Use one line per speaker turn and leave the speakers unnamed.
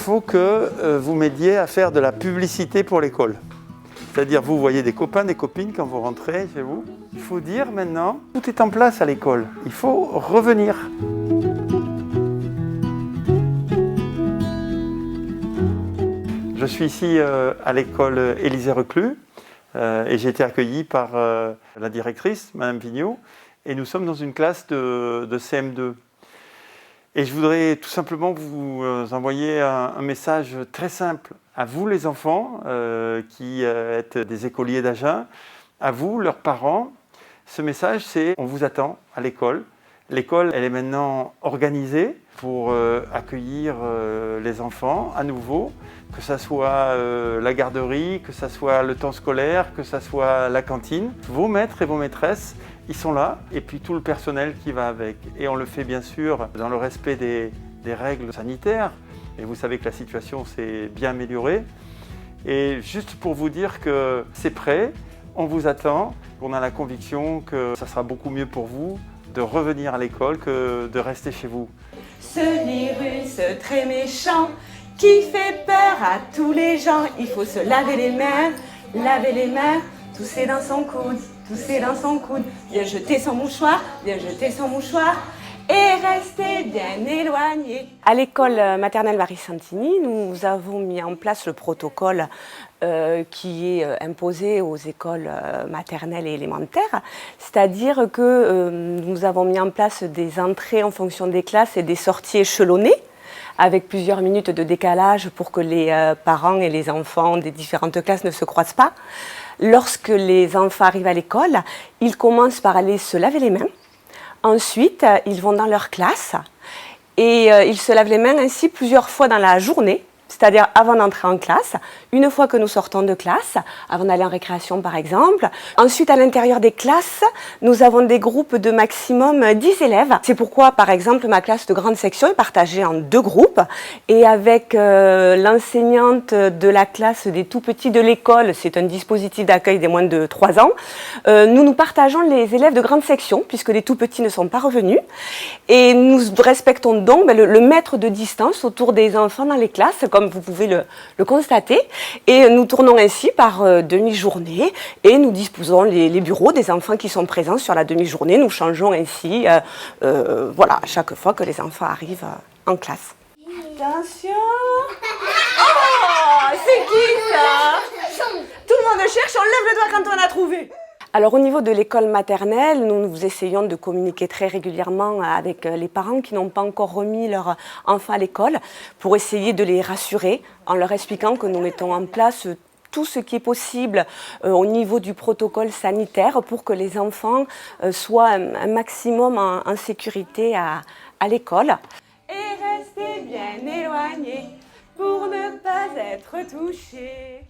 faut que vous m'aidiez à faire de la publicité pour l'école. C'est-à-dire, vous voyez des copains, des copines quand vous rentrez chez vous. Il faut dire maintenant, tout est en place à l'école. Il faut revenir. Je suis ici à l'école Élisée Reclus et j'ai été accueilli par la directrice, Madame Vigneault, et nous sommes dans une classe de CM2. Et je voudrais tout simplement vous envoyer un message très simple à vous les enfants qui êtes des écoliers d'Agen, à vous, leurs parents. Ce message, c'est on vous attend à l'école. L'école, elle est maintenant organisée pour accueillir les enfants à nouveau, que ce soit la garderie, que ce soit le temps scolaire, que ce soit la cantine. Vos maîtres et vos maîtresses, ils sont là, et puis tout le personnel qui va avec. Et on le fait bien sûr dans le respect des règles sanitaires. Et vous savez que la situation s'est bien améliorée. Et juste pour vous dire que c'est prêt, on vous attend. On a la conviction que ça sera beaucoup mieux pour vous de revenir à l'école que de rester chez vous.
Ce virus très méchant qui fait peur à tous les gens, il faut se laver les mains, tousser dans son coude, tousser dans son coude, bien jeter son mouchoir, et rester bien éloigné. À l'école maternelle Marie-Santini, nous avons mis en place le protocole qui est imposé aux écoles maternelles et élémentaires, c'est-à-dire que nous avons mis en place des entrées en fonction des classes et des sorties échelonnées, avec plusieurs minutes de décalage pour que les parents et les enfants des différentes classes ne se croisent pas. Lorsque les enfants arrivent à l'école, ils commencent par aller se laver les mains. Ensuite, ils vont dans leur classe et ils se lavent les mains ainsi plusieurs fois dans la journée, c'est-à-dire avant d'entrer en classe, une fois que nous sortons de classe, avant d'aller en récréation par exemple. Ensuite, à l'intérieur des classes, nous avons des groupes de maximum 10 élèves. C'est pourquoi, par exemple, ma classe de grande section est partagée en 2 groupes. Et avec l'enseignante de la classe des tout-petits de l'école, c'est un dispositif d'accueil des moins de 3 ans, nous partageons les élèves de grande section, puisque les tout-petits ne sont pas revenus. Et nous respectons donc le mètre de distance autour des enfants dans les classes, comme vous pouvez le constater. Et nous tournons ainsi par demi-journée et nous disposons les bureaux des enfants qui sont présents sur la demi-journée. Nous changeons ainsi voilà, à chaque fois que les enfants arrivent en classe. Attention! Oh, c'est qui ça? Tout le monde cherche, on lève le doigt quand on a trouvé. Alors au niveau de l'école maternelle, nous essayons de communiquer très régulièrement avec les parents qui n'ont pas encore remis leur enfant à l'école pour essayer de les rassurer en leur expliquant que nous mettons en place tout ce qui est possible au niveau du protocole sanitaire pour que les enfants soient un maximum en sécurité à l'école. Et restez bien éloignés pour ne pas être touchés.